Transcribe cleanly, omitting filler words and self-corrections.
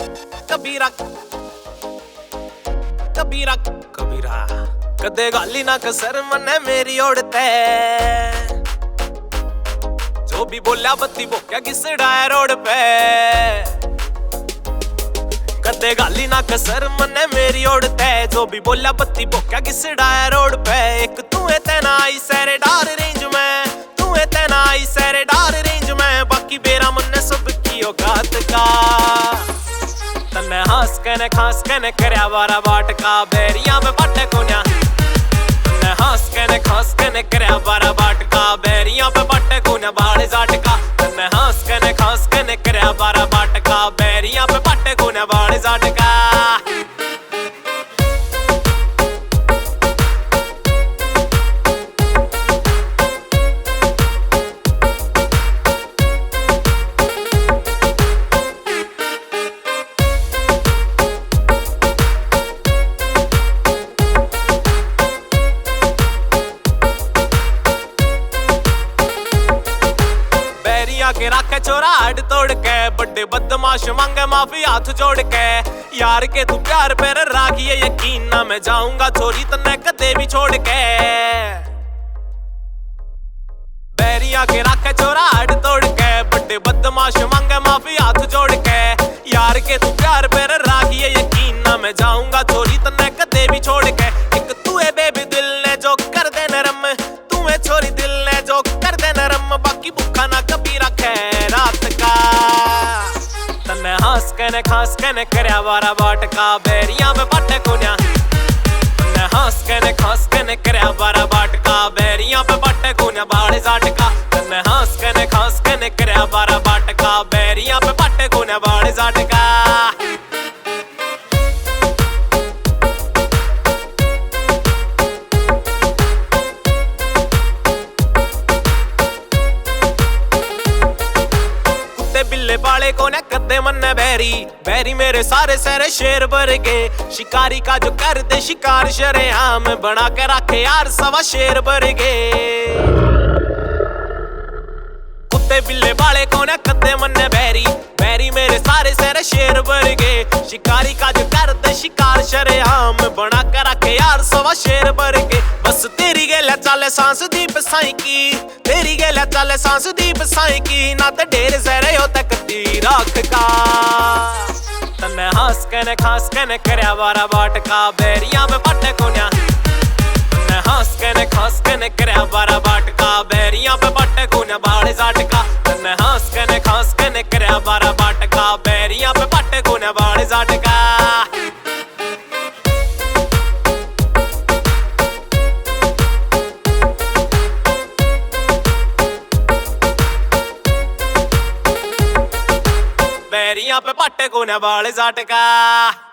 कबीरा कबीरा कबीरा कदे गाली ना कसर मने मेरी ओढ़ते जो भी बोला बत्ती बोक्या घिसड़ाया रोड पे कदे गाली ना कसर मने मेरी ओढ़ते जो भी बोला बत्ती बोक्या घिसड़ाया रोड पे एक तू है तेना आई सैरे डार रेंज में तू है तेना आई सैरे डार रेंज में बाकी बेरा मन्ने सब की औकात का तन्ने हंस के खास के करया बारा बाट का बैरियां में बाटे कोन्या तन्ने हंस के खास के करया बारा बाट का बैरियां पे बाटे कोन्या बाड़े जाट का तन्ने हंस के खास के करया बारा बाट का बैरियां पे बाटे कोन्या बाड़े जाट का के रखे चोरा हड तोड़ के बड़े बदमाश मांगे माफी हाथ जोड़ के यार के तू प्यार पर राखिए यकीन ना मैं जाऊंगा छोरी तन्ने कदे भी छोड़ के बैरिया के रखे चोरा हड तोड़ के बड़े बदमाश मांगे माफी हाथ जोड़ के यार के तू प्यार पर राखिए यकीन ना मैं जाऊंगा छोरी तन्ने कदे भी छोड़ के एक तू है बेबी दिल ने जो कर दे नरम तू है छोरी दिल ने जो कर दे नरम बाकी भूखा ना कभी रखे रात का तन्ने हंस के खास के करया बारा बाट का बैरियां में बाटे कोन्या तन्ने हंस के खास के करया बारा बाट का बैरियां पे बाटे कोन्या बाड़े जाट का तन्ने हंस के खास के करया बारा बाट का बैरियां पे बाटे कोन्या बाड़े जाट का बिल्ले बाले को न कदे मन्ने बैरी बैरी मेरे सारे सारे शेर भर गए शिकारी का जो कर दे शिकार शरेआम बना के रखे यार सवा शेर भर गए कुत्ते बिल्ले बाले को न कदे मन्ने बैरी बैरी मेरे सारे सारे शेर भर गए शिकारी का जो कर दे शिकार शरेआम बना के रखे यार सवा शेर भर गए बस तेरी गेला चले सांस दीप साई की तेरी गेला चले सांस दीप साई की ना ते ढेर सारे हो तक ती राख का तन्ने हंस के खास के करया बारा बाट का बैरियां में बाटे कोन्या तन्ने हंस के खास के करया बारा बाट का बैरियां पे बाटे कोन्या बाड़े जाट का तन्ने हंस के खास के करया बारा बाट का बैरियां पे बाटे कोन्या बाड़े जाट का बैरियां पे बाटे कोन्या बाड़े जाट का।